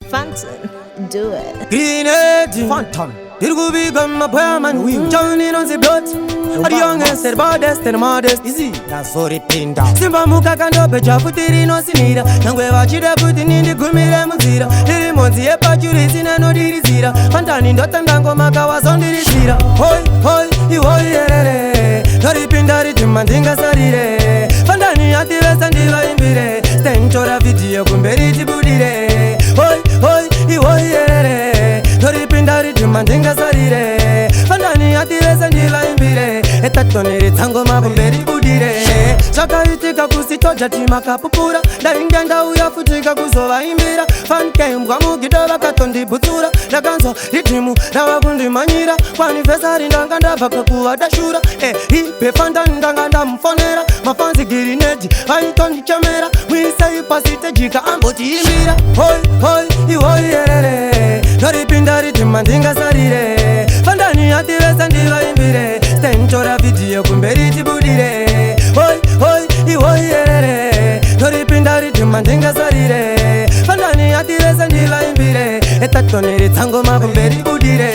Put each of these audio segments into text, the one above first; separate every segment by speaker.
Speaker 1: Phantom, do it.
Speaker 2: Green Edge, Phantom. Dirgubi gamma poyaman wing. Johnny on the Blot. The youngest, the baddest, and modest. Easy, that's all it pinda. Simba muka kando pecha futiri no sinira. Nangwe wachida puti nindi gumire muzira. Diri monzi epa juri zina no diri zira. Fantani ndota ndango maka wasondiri zira. Hoi, hoi, iwoi yerere. Dori pinda riti mandinga sarire. Fantani ati vesa ndiva imbire. Stenchora video kumberi tibudire. Hoi, hoi, iwoi yerere. Dori pinda riti mandinga sarire. Fantani ati vesa ndiva imbire. Etatonere tango mabumberi budire. Shaka itika kusitoja tima kapupura. Daingenda uya futika kuzova imbira. Fanke mbwa mugidova katondi butura. Daganzo ritimu rawagundi manyira. Kwani fesari ndanganda baka kuwa dashura. Hipe fanta ndanganda mfonera. Mafanzi girineji haitondi chamera. Mwisa ipasite jika amboti imbira. Hoi hoi iwoi yerere. Dori pinda ritima ndinga sarire. Fandani ati vesa ndiva imbire. Stenchora video kumberi tibudire. Hoi hoi iwoi yerere. Dori pinda ritima ndinga sarire. Fandani ati vesa ndiva imbire. Etatonere tango mabumberi budire.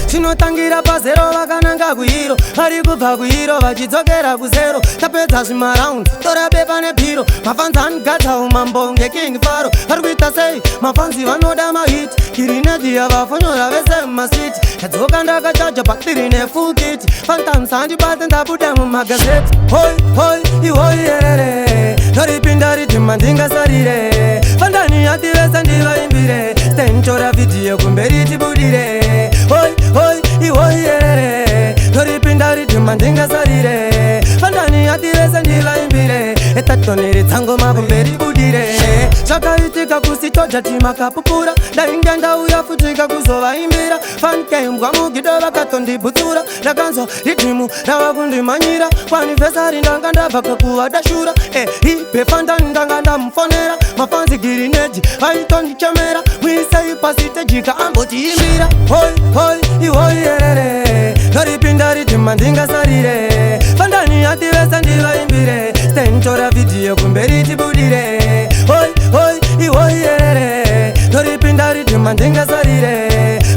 Speaker 2: Chinotangira pazero vakananga kuhiro. Ari kubva kuhiro vachidzokera kuzero. Tapedza zvimaraundi tora bepa nepiro. Mafanzi anigata umambonge King Faro. Ari kuita sei mafanzi vanoda mahit. Kirineti yavafonyora vese mumasiti. Tadzoka ndakachaja patiri nefull kit. Phantom sandibate ndabuda mumagazeti. Hoi hoi iwoi yerere. Dori pinda ritima ndingasarire. Fandani ati vese ndiva imbire. Stenchora video kumberi tibudire. Hoi hoi iwoi yerere. Dori pinda ritima ndingasarire. Fandani ati vese ndiva imbire. Etatonere tango mabumberi budire. Shaka itika kusitoja tima kapupura. Daingenda uya futika kuzova imbira. Fanke mbwa mugidova katondi butura. Daganzo ritimu rawagundi manyira. Kwani fesari ndanganda baka kuwa dashura. Hipe fanta ndanganda mfonera. Mafanzi girineji haitondi chamera. Mwisa ipasite jika amboti imbira. Hoi hoi iwoi yerere. Dori pinda ritima ndinga sarire. Fandani ati vesa ndiva imbire. Stenchora video kumberi tibudire. Hoi hoi iwoi yerere. Dori pinda ritima ndinga sarire.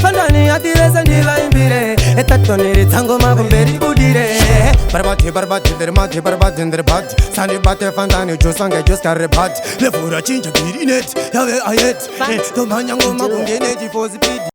Speaker 2: Fandani ati vesa ndiva imbire. Etatonere tango mabumberi budire. Barbati barbati dermati barbati nderbati. Sandi bate fandani josange joskare bati. Lefura chinja girinet yave ayet. Tomanyango mabungeneti for the pidi.